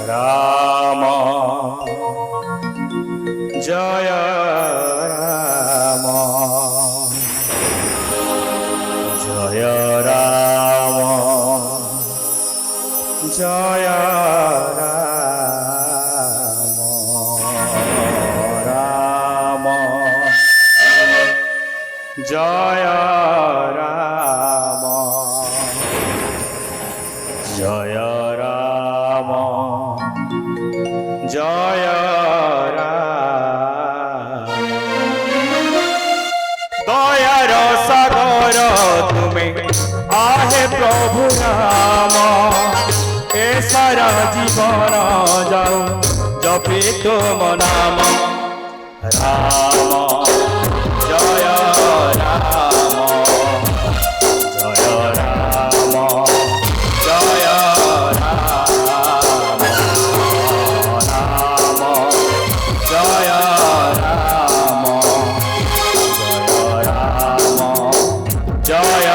রাম জয় রাম জয় রাম জয় রাম রাম জয় রাম জয় রাম জয় রাম দয়ার সাগর তুমি आहे प्रभु राम ए सारा जीवन जाऊ जपी तुम नाम राम जय राम जय राम जय राम राम जय राम जय राम जय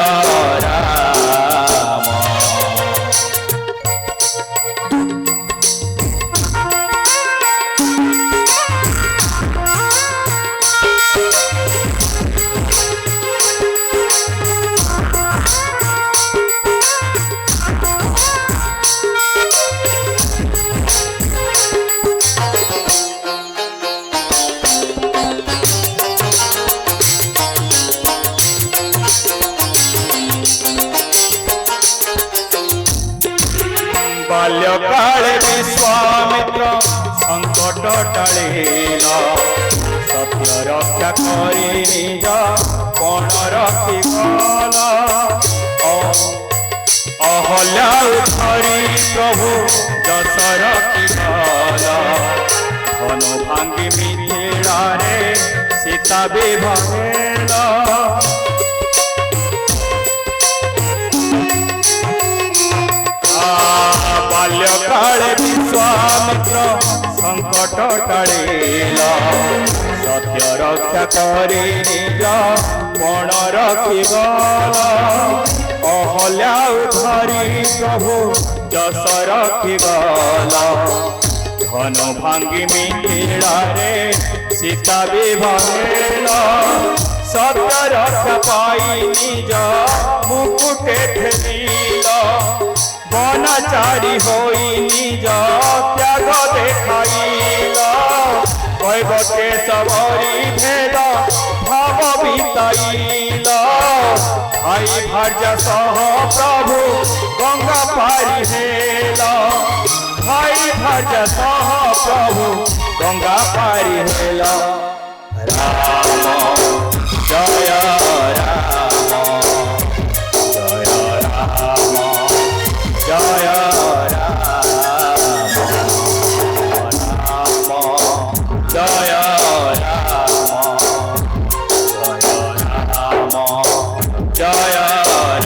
बाल्यकाले विश्वामित्र संकट टाळिल सत्य रक्षा करी निज पण रखिगल अहल्या धरी प्रभु जस रखिगल धनु भांगी मिथिलारे सीता विभेल बाल्यकाले विश्वामित्र संकट टाळिल सत्य रक्षा करी निज पण रखिगल अहल्या धरी प्रभु जस रखिगल धनु भांगी मिथिलारे सीता विभेल सत्य रक्षा पाई निज मुकुटे ठेलिल वनचारी होई निज त्याग देखाइल कैवटे सबरी भेद भाव बिताइल भाई भार्य सह प्रभु गंगा पारी हेल भाई भार्य सह प्रभु गंगा पारी हेल राम जय राम जय राम जय राम राम जय राम जय राम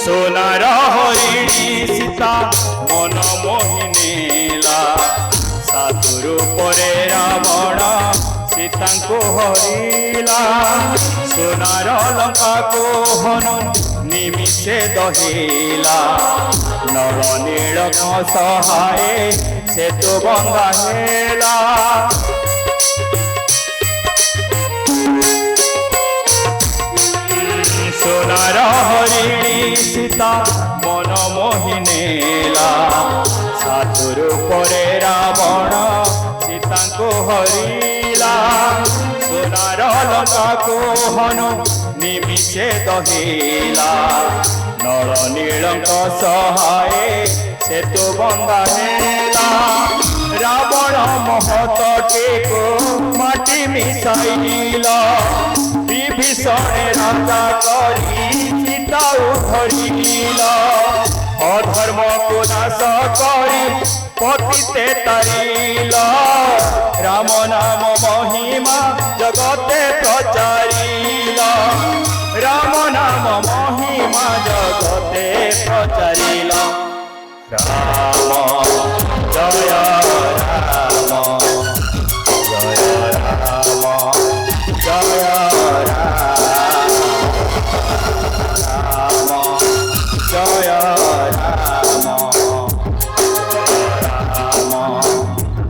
सोनार हरिणी सीता मन मोहिनीला साधु रूपरे रावण सीता को हरिला सोनार लंका को हनु निमिषे दहिला नर नील सहाय सेतु बंधा हेला सोनार हरिणी सीता मन मोहिनीला साधु रूपरे रावण सीता को हरिला सोनार लंका को हनु निमिषे दहिला नर नील सहाय सेतु बंधा हेला रावण महतटे को माटी मिसाइल विभीषणे राजा करी सीता धरिल অধর্মকু নাশ করি পতিতে তারিল রাম নাম মহিমা জগতে প্রচারিল রাম নাম মহিমা জগতে প্রচারিল রাম জয় রাম জয় রাম জয় রাম জয় রাম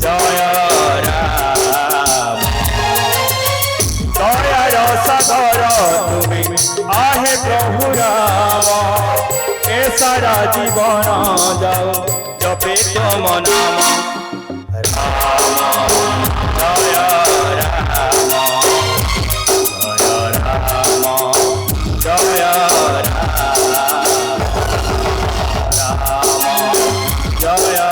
জয় রাম দয়ার সাগর তুমি আহে প্রভু রাম এ সারা জীবন যাও জপে তুম নাম রাম জয় রাম জয় রাম জয় রাম রাম জয়